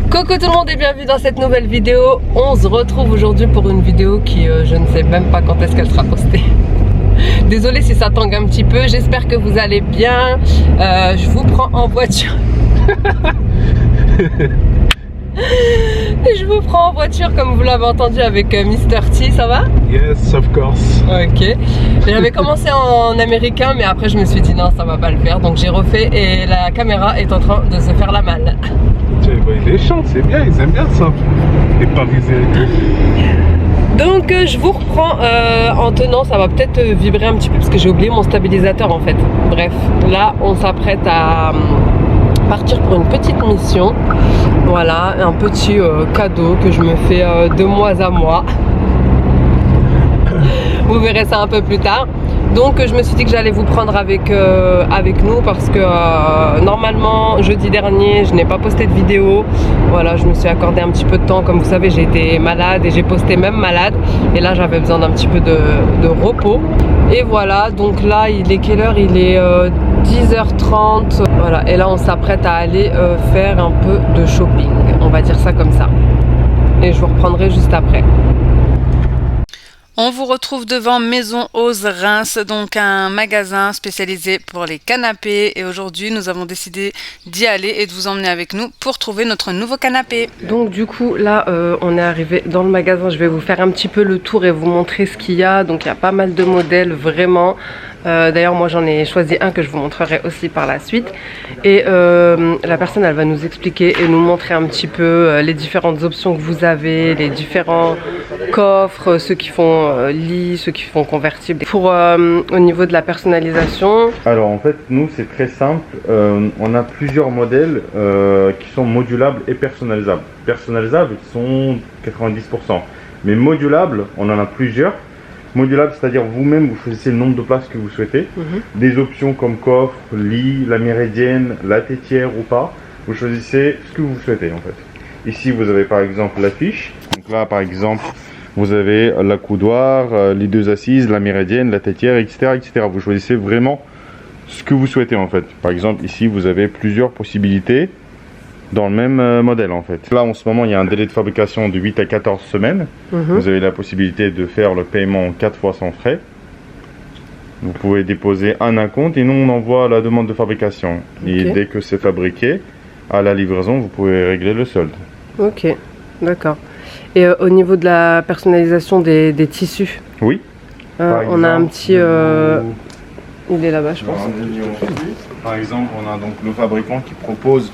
Coucou tout le monde et bienvenue dans cette nouvelle vidéo. On se retrouve aujourd'hui pour une vidéo qui je ne sais même pas quand est-ce qu'elle sera postée. Désolée si ça tangue un petit peu, j'espère que vous allez bien. Je vous prends en voiture. Je vous prends en voiture comme vous l'avez entendu avec Mr. T, ça va? Yes, of course. Ok. J'avais commencé en américain mais après je me suis dit non ça va pas le faire donc j'ai refait et la caméra est en train de se faire la malle. Les chantent, c'est bien, ils aiment bien ça. Les Parisiens et tout. Donc je vous reprends en tenant, ça va peut-être vibrer un petit peu parce que j'ai oublié mon stabilisateur en fait. Bref, là on s'apprête à partir pour une petite mission. Voilà, un petit cadeau que je me fais de mois à mois. Vous verrez ça un peu plus tard. Donc je me suis dit que j'allais vous prendre avec nous parce que normalement jeudi dernier je n'ai pas posté de vidéo. Voilà, je me suis accordé un petit peu de temps. Comme vous savez j'ai été malade et j'ai posté même malade. Et là j'avais besoin d'un petit peu de repos. Et voilà, donc là il est quelle heure? Il est 10h30. Voilà, et là on s'apprête à aller faire un peu de shopping. On va dire ça comme ça. Et je vous reprendrai juste après. On vous retrouve devant Maison Ose Reims, donc un magasin spécialisé pour les canapés. Et aujourd'hui, nous avons décidé d'y aller et de vous emmener avec nous pour trouver notre nouveau canapé. Donc du coup, là, on est arrivé dans le magasin. Je vais vous faire un petit peu le tour et vous montrer ce qu'il y a. Donc il y a pas mal de modèles, vraiment. D'ailleurs, moi, j'en ai choisi un que je vous montrerai aussi par la suite. Et la personne, elle va nous expliquer et nous montrer un petit peu les différentes options que vous avez, les différents coffres, ceux qui font lit, ceux qui font convertible. Pour au niveau de la personnalisation. Alors en fait, nous c'est très simple. On a plusieurs modèles qui sont modulables et personnalisables. Personnalisables, ils sont 90%. Mais modulables, on en a plusieurs. Modulable, c'est-à-dire vous-même, vous choisissez le nombre de places que vous souhaitez. Des options comme coffre, lit, la méridienne, la tétière ou pas. Vous choisissez ce que vous souhaitez en fait. Ici, vous avez par exemple l'affiche. Donc là, par exemple, vous avez la coudoir, les deux assises, la méridienne, la tétière, etc., etc. Vous choisissez vraiment ce que vous souhaitez en fait. Par exemple, ici, vous avez plusieurs possibilités dans le même modèle en fait. Là en ce moment il y a un délai de fabrication de 8 à 14 semaines. Vous avez la possibilité de faire le paiement 4 fois sans frais. Vous pouvez déposer un acompte et nous on envoie la demande de fabrication. Et dès que c'est fabriqué, à la livraison vous pouvez régler le solde. Ok, d'accord. Et au niveau de la personnalisation des tissus? Oui. On a un petit... il est là-bas je pense. Par exemple on a donc le fabricant qui propose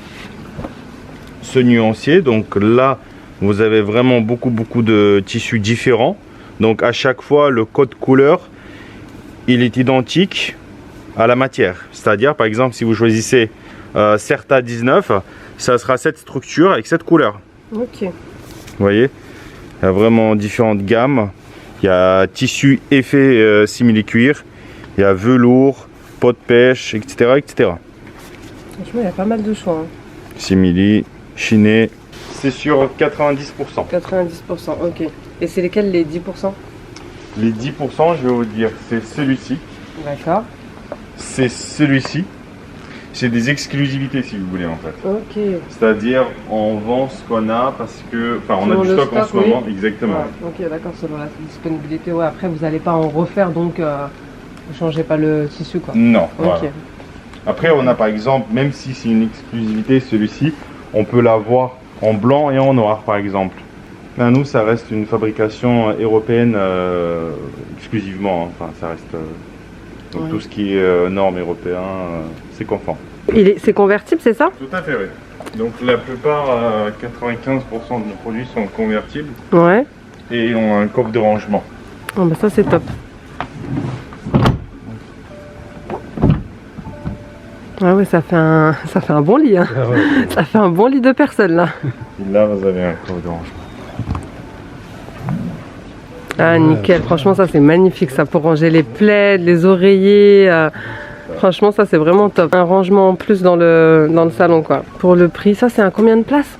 ce nuancier. Donc là vous avez vraiment beaucoup de tissus différents. Donc à chaque fois le code couleur il est identique à la matière. C'est-à-dire par exemple si vous choisissez Certa 19, ça sera cette structure avec cette couleur. Ok. Vous voyez, il y a vraiment différentes gammes. Il y a tissu effet simili-cuir, il y a velours, peau de pêche, etc., etc. Franchement il y a pas mal de choix. Simili, chiné, c'est sur 90%. 90%, ok. Et c'est lesquels les 10%? Les 10%, je vais vous dire, c'est celui-ci. D'accord. C'est celui-ci. C'est des exclusivités si vous voulez en fait. Ok. C'est-à-dire on vend ce qu'on a parce que... Enfin on a du stock en ce moment, exactement. Ouais. Ok, d'accord, selon la disponibilité. Ouais, après vous n'allez pas en refaire donc vous changez pas le tissu quoi. Non, voilà. Après on a par exemple, même si c'est une exclusivité celui-ci, on peut l'avoir en blanc et en noir par exemple. Là, nous ça reste une fabrication européenne exclusivement, hein. Enfin ça reste donc tout ce qui est normes européens, c'est conforme. C'est convertible, c'est ça? Tout à fait, oui. Donc la plupart, 95% de nos produits sont convertibles Ouais. et ont un coffre de rangement. Oh, bah ça c'est top. Ah ouais, ça fait un bon lit. Hein. Ah ouais. Ça fait un bon lit de personnes là. Et là, vous avez un coffre de rangement. Ah nickel, franchement ça c'est magnifique ça pour ranger les plaids, les oreillers. Franchement ça c'est vraiment top. Un rangement en plus dans le salon quoi. Pour le prix, ça c'est un combien de places?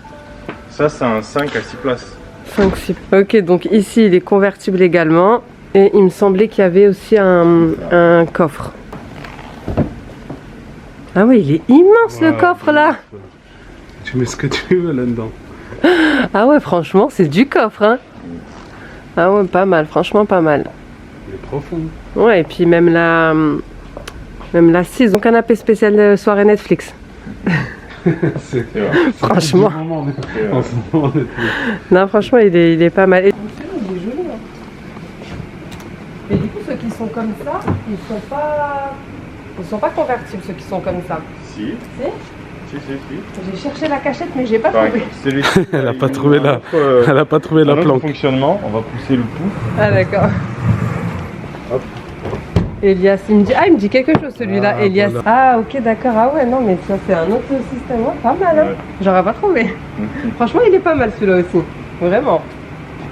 Ça, c'est un 5 à 6 places. 5, 6. Ok, donc ici il est convertible également. Et il me semblait qu'il y avait aussi un coffre. Ah oui, il est immense le coffre là. Tu mets ce que tu veux là-dedans. Ah ouais, franchement, c'est du coffre hein. Ah ouais, pas mal, franchement pas mal. Il est profond. Ouais, et puis même l'assise, donc canapé spécial soirée Netflix. C'est Franchement. En ce moment, on est plus. Non, franchement, il est pas mal. Et... il est joli, hein. Et du coup, ceux qui sont comme ça, ils sont pas convertibles, ceux qui sont comme ça. Si. Si? Si. J'ai cherché la cachette, mais j'ai pas Par trouvé. exemple, celui-ci, Elle a pas il trouvé a la- un autre, Elle a pas trouvé la un autre planque. fonctionnement, on va pousser le pouls. Ah d'accord. Hop. Elias, il me dit quelque chose celui-là, Ah, Elias. voilà. Ah ok d'accord, ah ouais non mais ça c'est un autre système, ouais, pas mal hein. Ouais. J'aurais pas trouvé. Franchement il est pas mal celui-là aussi, vraiment.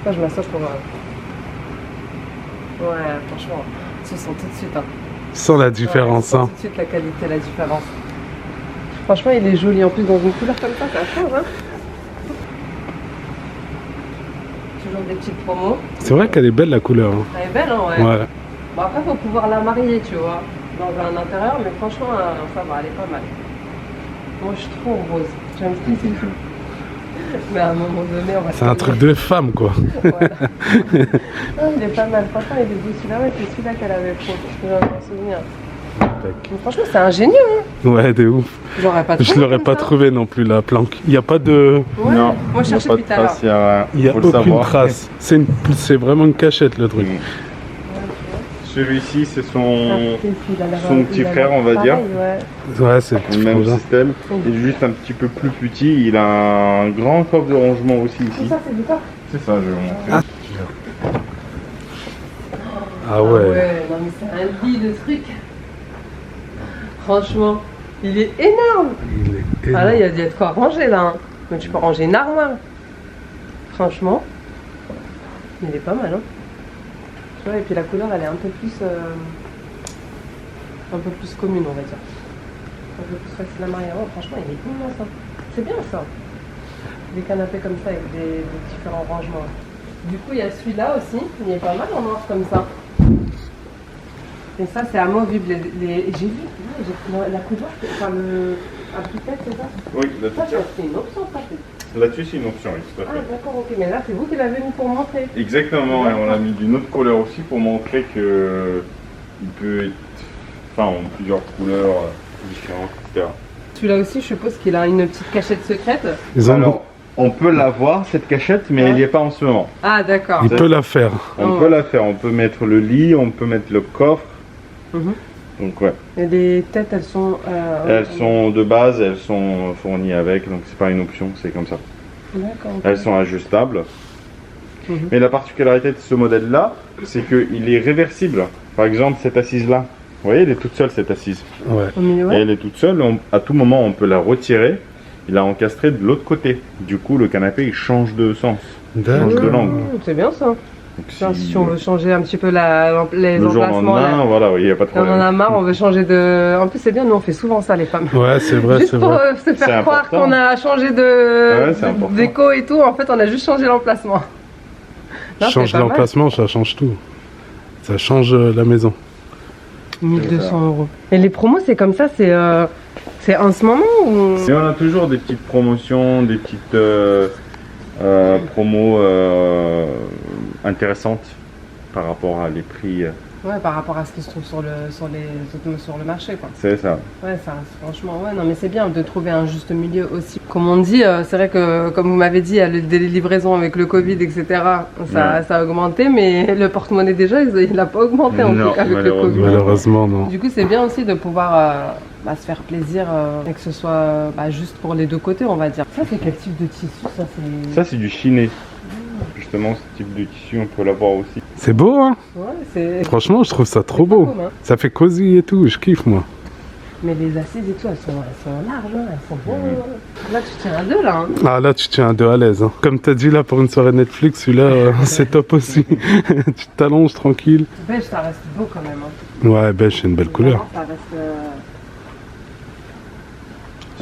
Moi je m'assois pour... Ouais franchement, tu sens tout de suite hein. Sans la Ouais, différence, tu sens hein. tout de suite la qualité, la différence. Franchement il est joli, en plus dans une couleur comme ça change hein. Toujours des petites promos. C'est vrai qu'elle est belle la couleur. Hein. Elle est belle hein ouais. Ouais. Bon après faut pouvoir la marier tu vois, dans un intérieur, mais franchement ça va, elle est pas mal. Moi je suis trop rose, j'aime trop ces filles. Mais à un moment donné on va C'est un truc de femme, quoi. Voilà. Ah, il est pas mal, franchement il est beau celui-là, ouais, c'est celui-là qu'elle avait pris, je vais m'en souvenir. Mais franchement c'est ingénieux hein. Ouais, de ouf. J'aurais pas trouvé Je l'aurais comme pas ça. trouvé non plus, la planque. Il n'y a pas de... Ouais, Non, moi je il n'y a cherchais pas de depuis tout à l'heure. trace, il y a, Il n'y a faut le aucune savoir. trace. C'est vraiment une cachette, le truc. Celui-ci, c'est Ah, son il a l'air- son petit il a frère, l'air on va dire. pareil, ouais. Ouais, c'est le même trop bien. système. Il est juste un petit peu plus petit. Il a un grand coffre de rangement aussi Tout ici. ça c'est du corps. C'est ça, je vais vous montrer. Ah ouais. Non mais c'est un lit de truc. Franchement, il est énorme. Il est Ah là, énorme. il y a de quoi ranger là. Hein. Mais tu peux ranger une armoire. Franchement, il est pas mal. Hein. Tu vois, et puis la couleur, elle est un peu plus commune, on va dire. Un peu plus facile à marier. Oh, franchement, il est immense. Hein. C'est bien ça. Des canapés comme ça avec des différents rangements. Du coup, il y a celui-là aussi. Il est pas mal en noir comme ça. Et ça, c'est amovible. J'ai vu, la couleur, enfin la petite c'est ça. Oui, Ça, c'est une option, ça. là-dessus, c'est une option, oui, tout à Ah, fait. d'accord, ok. Mais là, c'est vous qui l'avez mis pour montrer. Exactement, et on l'a mis d'une autre couleur aussi pour montrer que il peut être, enfin, en plusieurs couleurs différentes, etc. Celui-là aussi, je suppose qu'il a une petite cachette secrète. Ils ont... Alors, on peut la voir cette cachette, mais Ouais. elle n'y est pas en ce moment. Ah, d'accord. Il peut la faire. On Oh. peut la faire, on peut mettre le lit, on peut mettre le coffre. Mhm. Donc ouais, Et les têtes, elles sont... elles sont de base, elles sont fournies avec, donc c'est pas une option, c'est comme ça. D'accord. ok. Elles sont ajustables. Mhm. Mais la particularité de ce modèle-là, c'est qu'il est réversible. Par exemple, cette assise-là, vous voyez, elle est toute seule cette assise. Ouais. Au milieu, Et ouais. elle est toute seule, à tout moment on peut la retirer et la encastrer de l'autre côté. Du coup, le canapé il change de sens. D'accord. de langue. C'est bien ça. Donc, Si on veut changer un petit peu les le jour au emplacements, lendemain, là. voilà, il n'y a pas de On en problème. a marre, on veut changer de... En plus, c'est bien, nous, on fait souvent ça, les femmes. Ouais, c'est vrai, Juste c'est pour vrai. se C'est faire croire important. qu'on a changé Ouais, c'est important. déco et tout, en fait on a juste changé l'emplacement. Non, Change c'est pas mal. l'emplacement, ça change tout. Ça change la maison. 1200 €. Et les promos c'est comme ça, c'est en ce moment ou... Et on a toujours des petites promotions, des petites promos intéressantes par rapport à les prix. Ouais, par rapport à ce qui se trouve sur le marché quoi. C'est ça. Ouais, ça, franchement, ouais, non mais c'est bien de trouver un juste milieu aussi. Comme on dit, c'est vrai que comme vous m'avez dit, il y a le délai de livraison avec le Covid, etc. Ça a augmenté, mais le porte-monnaie déjà, il n'a pas augmenté en Non, tout cas avec le malheureusement. Covid. Malheureusement, non. Du coup, c'est bien aussi de pouvoir se faire plaisir et que ce soit juste pour les deux côtés, on va dire. Ça, c'est quel type de tissu? Ça, c'est du chiné. Justement, ce type de tissu, on peut l'avoir aussi. C'est beau, hein? Ouais, c'est... Franchement, je trouve ça trop pas beau. commun. Ça fait cosy et tout, je kiffe, moi. Mais les assises et tout, elles sont larges, hein, elles sont bonnes. Là, tu tiens à deux, là. Hein. Ah, là, tu tiens à deux à l'aise. Hein. Comme t'as dit, là, pour une soirée Netflix, celui-là, c'est top aussi. Tu t'allonges tranquille. Beige, ça reste beau quand même. Hein. Ouais, beige, c'est une belle couleur. Ça reste...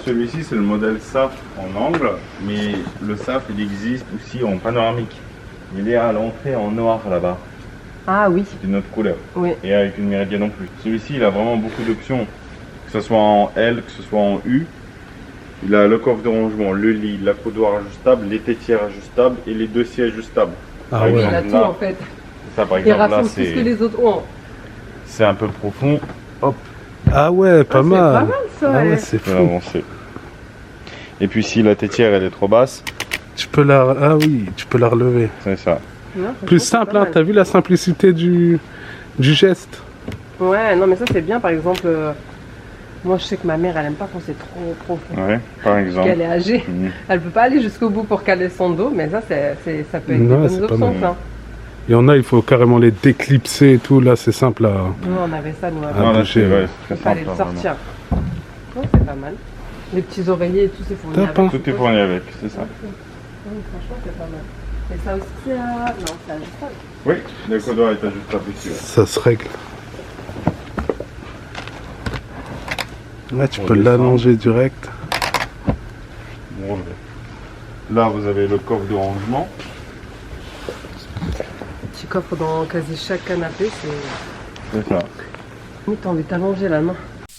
Celui-ci, c'est le modèle SAF en angle, mais le SAF, il existe aussi en panoramique. Il est à l'entrée en noir là-bas. Ah oui. C'est une autre couleur. Oui. Et avec une méridienne non plus. Celui-ci, il a vraiment beaucoup d'options. Que ce soit en L, que ce soit en U. Il a le coffre de rangement, le lit, la coudoir ajustable, les tétières ajustables et les dossiers ajustables. Ah Par ouais. Il exemple, a tout là, en fait. ça par Il exemple là, rassemble tout ce que les autres ont. c'est un peu profond. Hop, Ah ouais, pas C'est mal. pas mal ça. Ah ouais, ouais. c'est je peux fou. avancer. Et puis si la tétière elle est trop basse, Tu peux la... Ah oui, tu peux la relever. c'est ça. Non, franchement, Plus c'est simple, pas hein. mal. T'as vu la simplicité du geste? Ouais, non mais ça c'est bien par exemple. Moi je sais que ma mère elle aime pas quand c'est trop profond. Ouais, par Parce exemple. qu'elle est âgée. Mhm. Elle peut pas aller jusqu'au bout pour caler son dos, mais ça, ça peut être Ouais, des c'est bonnes pas options, mal. ça. Il y en a, il faut carrément les déclipser et tout. Là, c'est simple à... Nous, on avait ça, nous, Ah, avant. Non, là bouger, c'est ouais. ouais, Il c'est très fallait simple. le là, vraiment. sortir. Ouais, c'est pas mal. Les petits oreillers et tout, c'est fourni Top, avec. hein. Tout est fourni avec, c'est ça. Ouais, franchement, c'est pas mal. Et ça aussi, c'est non, c'est ajustable. Oui, le coudoir est ajustable ici. Ouais. Ça se règle. Ouais, tu On peux descend. l'allonger direct. Bon, là vous avez le coffre de rangement. Petit coffre dans quasi chaque canapé, c'est... C'est ça. T'as envie de t'allonger là, non?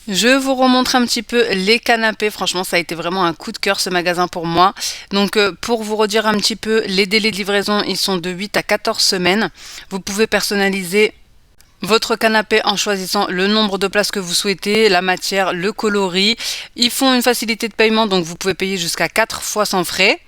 Je vous remontre un petit peu les canapés. Franchement, ça a été vraiment un coup de cœur ce magasin pour moi. Donc, pour vous redire un petit peu, les délais de livraison, ils sont de 8 à 14 semaines. Vous pouvez personnaliser votre canapé en choisissant le nombre de places que vous souhaitez, la matière, le coloris. Ils font une facilité de paiement, donc vous pouvez payer jusqu'à 4 fois sans frais.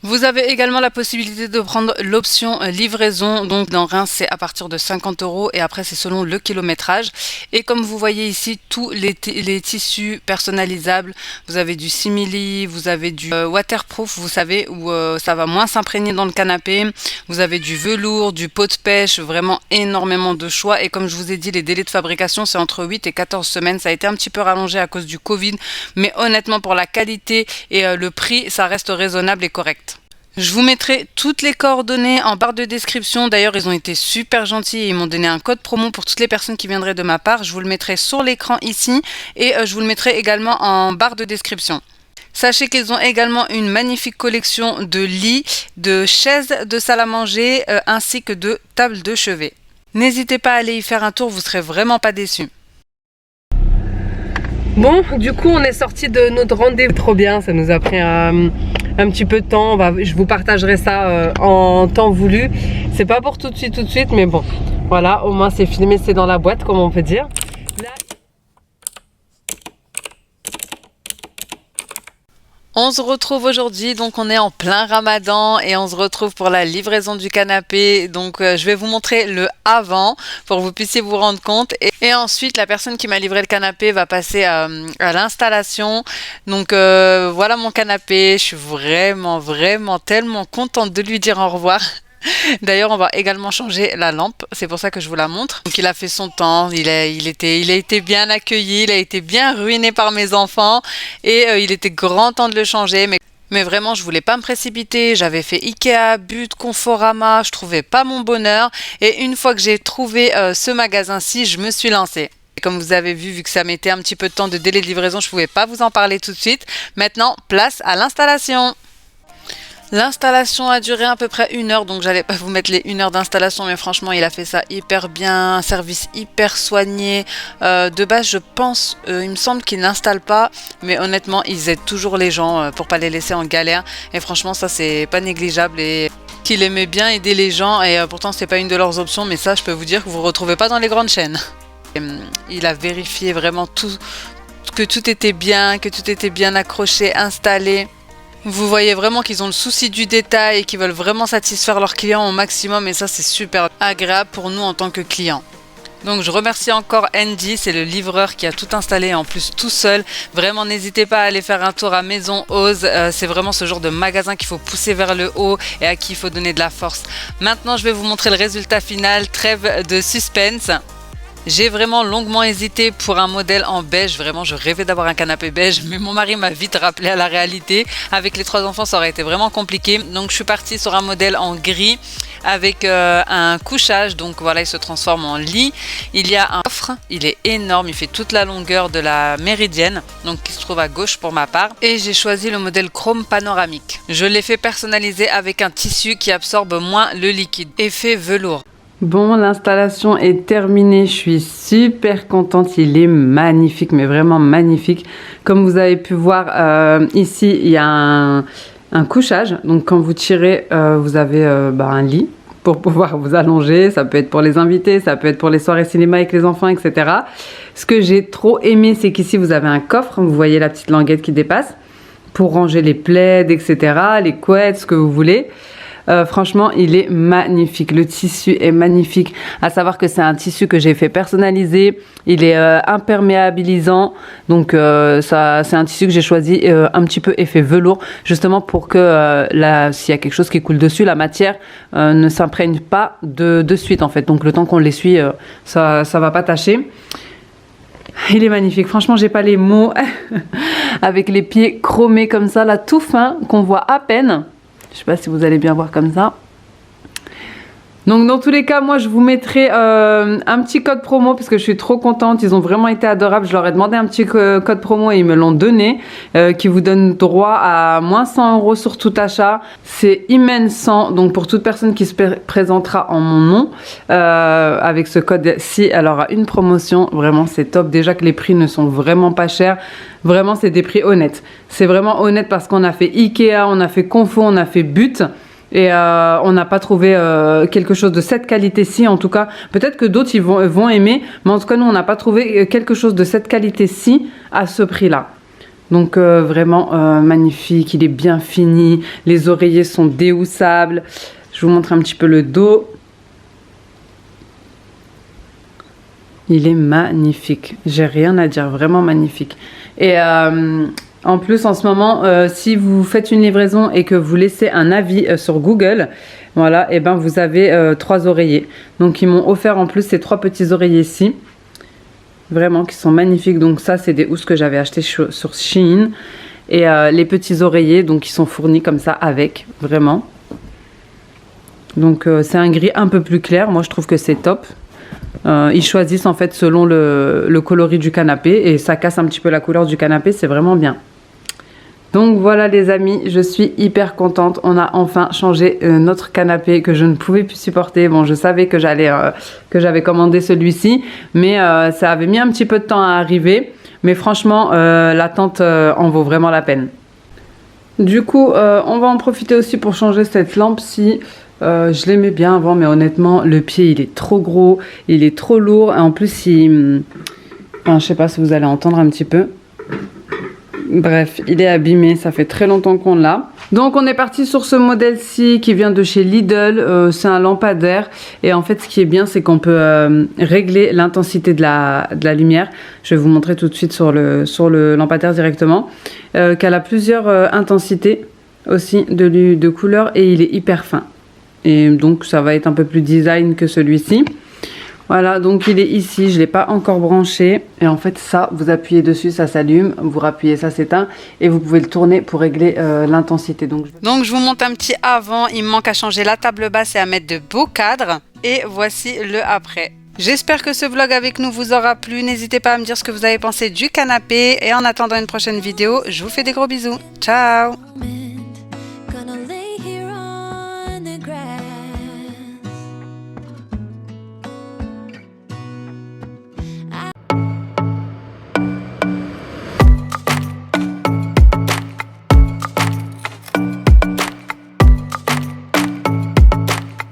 Vous avez également la possibilité de prendre l'option livraison, donc dans Reims c'est à partir de 50 € et après c'est selon le kilométrage. Et comme vous voyez ici, tous les tissus personnalisables, vous avez du simili, vous avez du waterproof, vous savez, où ça va moins s'imprégner dans le canapé, vous avez du velours, du pot de pêche, vraiment énormément de choix. Et comme je vous ai dit, les délais de fabrication c'est entre 8 et 14 semaines, ça a été un petit peu rallongé à cause du Covid, mais honnêtement pour la qualité et le prix, ça reste raisonnable et correct. Je vous mettrai toutes les coordonnées en barre de description. D'ailleurs, ils ont été super gentils et ils m'ont donné un code promo pour toutes les personnes qui viendraient de ma part. Je vous le mettrai sur l'écran ici et je vous le mettrai également en barre de description. Sachez qu'ils ont également une magnifique collection de lits, de chaises de salle à manger ainsi que de tables de chevet. N'hésitez pas à aller y faire un tour, vous serez vraiment pas déçus. Bon, du coup, on est sorti de notre rendez-vous. Trop bien, ça nous a pris un petit peu de temps. Je vous partagerai ça en temps voulu. C'est pas pour tout de suite, mais bon, voilà, au moins c'est filmé, c'est dans la boîte, comme on peut dire. Là... On se retrouve aujourd'hui, donc on est en plein Ramadan et on se retrouve pour la livraison du canapé. Donc je vais vous montrer le avant pour que vous puissiez vous rendre compte. Et ensuite, la personne qui m'a livré le canapé va passer à l'installation. Donc voilà mon canapé. Je suis vraiment tellement contente de lui dire au revoir. D'ailleurs, on va également changer la lampe, c'est pour ça que je vous la montre. Donc il a fait son temps, il a été bien accueilli, il a été bien ruiné par mes enfants et il était grand temps de le changer. Mais vraiment, je voulais pas me précipiter, j'avais fait Ikea, But, Conforama, je trouvais pas mon bonheur. Et une fois que j'ai trouvé ce magasin-ci, je me suis lancée. Et comme vous avez vu que ça mettait un petit peu de temps de délai de livraison, je pouvais pas vous en parler tout de suite. Maintenant, place à l'installation. L'installation a duré à peu près 1 heure, donc j'allais pas vous mettre les 1 heure d'installation, mais franchement il a fait ça hyper bien, un service hyper soigné. De base je pense, il me semble qu'il n'installe pas, mais honnêtement ils aident toujours les gens pour pas les laisser en galère, et franchement ça c'est pas négligeable, et qu'il aimait bien aider les gens, et pourtant c'est pas une de leurs options, mais ça je peux vous dire que vous retrouvez pas dans les grandes chaînes. Et, il a vérifié vraiment tout, que tout était bien accroché, installé. Vous voyez vraiment qu'ils ont le souci du détail et qu'ils veulent vraiment satisfaire leurs clients au maximum, et ça c'est super agréable pour nous en tant que clients. Donc je remercie encore Andy, c'est le livreur qui a tout installé en plus tout seul. Vraiment n'hésitez pas à aller faire un tour à Maison Oz, c'est vraiment ce genre de magasin qu'il faut pousser vers le haut et à qui il faut donner de la force. Maintenant je vais vous montrer le résultat final, trêve de suspense. J'ai vraiment longuement hésité pour un modèle en beige, vraiment je rêvais d'avoir un canapé beige, mais mon mari m'a vite rappelé à la réalité. Avec les 3 enfants ça aurait été vraiment compliqué, donc je suis partie sur un modèle en gris avec un couchage, donc voilà il se transforme en lit. Il y a un coffre, il est énorme, il fait toute la longueur de la méridienne, donc qui se trouve à gauche pour ma part. Et j'ai choisi le modèle chrome panoramique. Je l'ai fait personnaliser avec un tissu qui absorbe moins le liquide, effet velours. Bon, l'installation est terminée, je suis super contente, il est magnifique, mais vraiment magnifique. Comme vous avez pu voir, ici il y a un couchage, donc quand vous tirez, vous avez un lit pour pouvoir vous allonger, ça peut être pour les invités, ça peut être pour les soirées cinéma avec les enfants, etc. Ce que j'ai trop aimé, c'est qu'ici vous avez un coffre, vous voyez la petite languette qui dépasse, pour ranger les plaids, etc., les couettes, ce que vous voulez. Franchement, il est magnifique. Le tissu est magnifique. À savoir que c'est un tissu que j'ai fait personnaliser. Il est imperméabilisant. Donc, c'est un tissu que j'ai choisi un petit peu effet velours. Justement pour que s'il y a quelque chose qui coule dessus, la matière ne s'imprègne pas de suite en fait. Donc, le temps qu'on l'essuie, ça va pas tacher. Il est magnifique. Franchement, j'ai pas les mots. Avec les pieds chromés comme ça, là, tout fin, qu'on voit à peine. Je sais pas si vous allez bien voir comme ça. Donc dans tous les cas, moi je vous mettrai un petit code promo parce que je suis trop contente. Ils ont vraiment été adorables. Je leur ai demandé un petit code promo et ils me l'ont donné, qui vous donne droit à moins 100 € sur tout achat. C'est Imen 100, donc pour toute personne qui se présentera en mon nom avec ce code-ci, elle aura une promotion. Vraiment c'est top. Déjà que les prix ne sont vraiment pas chers. Vraiment c'est des prix honnêtes. C'est vraiment honnête parce qu'on a fait Ikea, on a fait Confo, on a fait But. Et on n'a pas trouvé quelque chose de cette qualité-ci, en tout cas. Peut-être que d'autres ils vont aimer, mais en tout cas, nous, on n'a pas trouvé quelque chose de cette qualité-ci à ce prix-là. Donc, vraiment magnifique, il est bien fini. Les oreillers sont déhoussables. Je vous montre un petit peu le dos. Il est magnifique. J'ai rien à dire, vraiment magnifique. Et en plus, en ce moment, si vous faites une livraison et que vous laissez un avis sur Google, voilà, et ben vous avez 3 oreillers. Donc, ils m'ont offert en plus ces 3 petits oreillers-ci. Vraiment, qui sont magnifiques. Donc, ça, c'est des housses que j'avais achetées sur Shein. Et les petits oreillers, donc, qui sont fournis comme ça avec, vraiment. Donc, c'est un gris un peu plus clair. Moi, je trouve que c'est top. Ils choisissent en fait selon le coloris du canapé et ça casse un petit peu la couleur du canapé, c'est vraiment bien. Donc voilà les amis, je suis hyper contente. On a enfin changé notre canapé que je ne pouvais plus supporter. Bon, je savais que j'avais commandé celui-ci, mais ça avait mis un petit peu de temps à arriver. Mais franchement, l'attente en vaut vraiment la peine. Du coup, on va en profiter aussi pour changer cette lampe-ci. Je l'aimais bien avant, mais honnêtement, le pied, il est trop gros, il est trop lourd. Et en plus, je sais pas si vous allez entendre un petit peu. Bref, il est abîmé, ça fait très longtemps qu'on l'a. Donc, on est parti sur ce modèle-ci qui vient de chez Lidl. C'est un lampadaire. Et en fait, ce qui est bien, c'est qu'on peut régler l'intensité de la lumière. Je vais vous montrer tout de suite sur le lampadaire directement. Qu'elle a plusieurs intensités aussi de couleurs et il est hyper fin. Et donc, ça va être un peu plus design que celui-ci. Voilà, donc il est ici, je ne l'ai pas encore branché. Et en fait, ça, vous appuyez dessus, ça s'allume. Vous rappuyez, ça s'éteint. Et vous pouvez le tourner pour régler l'intensité. Donc, je vous montre un petit avant. Il me manque à changer la table basse et à mettre de beaux cadres. Et voici le après. J'espère que ce vlog avec nous vous aura plu. N'hésitez pas à me dire ce que vous avez pensé du canapé. Et en attendant une prochaine vidéo, je vous fais des gros bisous. Ciao!